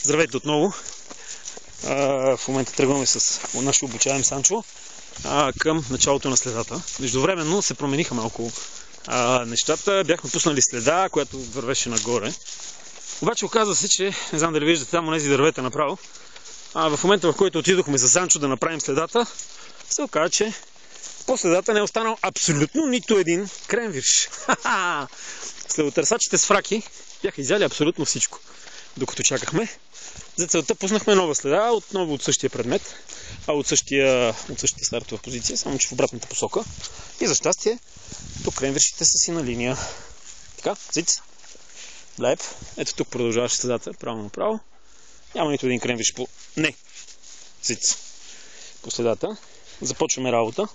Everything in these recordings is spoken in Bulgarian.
Здравейте отново! В момента тръгваме с нашия обучаем Санчо към началото на следата. Междувременно се промениха малко нещата. Бяхме пуснали следа, която вървеше нагоре. Обаче оказва се, че не знам дали виждате там онези дървета направо. В момента, в който отидохме с Санчо да направим следата, се оказа, че по следата не е останал абсолютно нито един кренвирш. Следотърсачите с фраки бяха изяли абсолютно всичко. Докато чакахме, за целта пуснахме нова следа, отново от същия предмет, от същия стартова позиция, само че в обратната посока. И за щастие, тук кренвиршите са си на линия. Така, циц, леп. Ето тук продължаваше следата, право-направо. Няма нито един кренвирш по... Не! Циц. По следата. Започваме работа.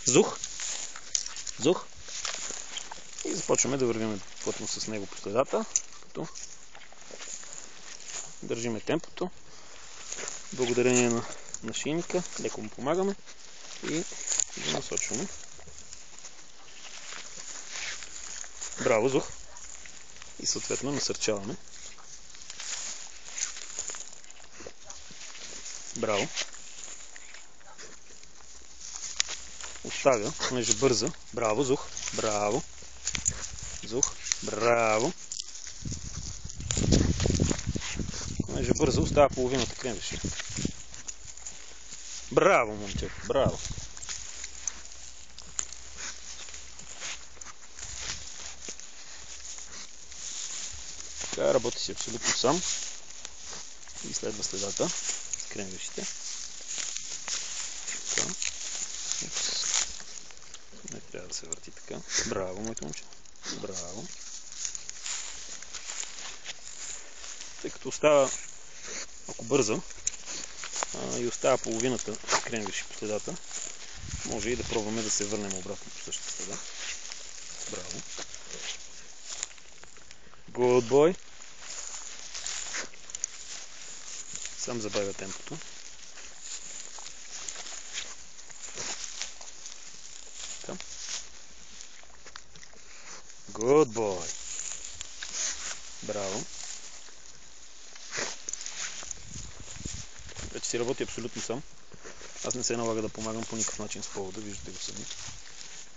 Зух. И започваме да вървим плътно с него по следата, като държиме темпото. Благодарение на нашийника, леко му помагаме и го насочваме. Браво, Зух! И съответно насърчаваме. Браво! Оставя, понеже бърза. Браво, Зух! Браво! Зух, браво! Понеже бързо остава половината кренвирши. Браво, момче! Браво! Така, работи си абсолютно сам. И следва следата с кренвиршите. Така. Не трябва да се върти така. Браво, моето момче! Браво! Тъй като остава, ако бърза, и остава половината кренвирши по следата, може и да пробваме да се върнем обратно по същата следа. Браво! Good boy! Сам забавя темпото. Така. Good boy! Браво! Вече си работи абсолютно сам. Аз не се налага да помагам по никакъв начин с повода, виждате го сами.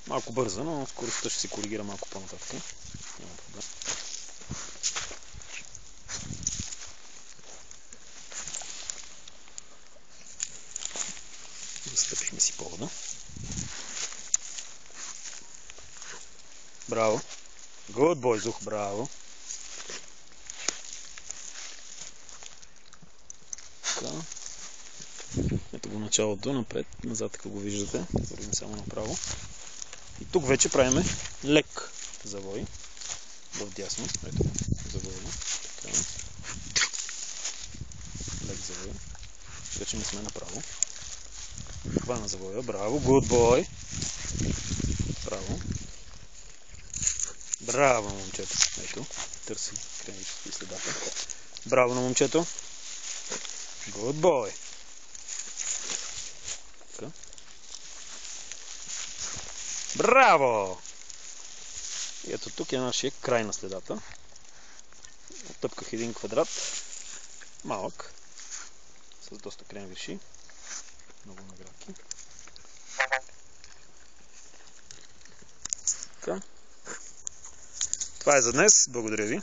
Малко бърза, но скоростта ще се коригира малко по-нататък. Няма проблем. Застъпихме си повода. Браво! Good boy, Зух! Браво! Така. Ето го началото, напред, назад, ако го виждате. Вървим само направо. И тук вече правиме лек завой. В дясно. Ето го, завой. Така. Лек завой. Вече не сме направо. Хвана завоя. Браво! Good boy! Браво! Браво, момчето! Ето, търси кренвиршите и следата. Браво на момчето! Good boy! Така. Браво! И ето тук е нашия край на следата. Оттъпках един квадрат. Малък. С доста кренвирши. Много наградки. Така. Това е за днес. Благодаря ви.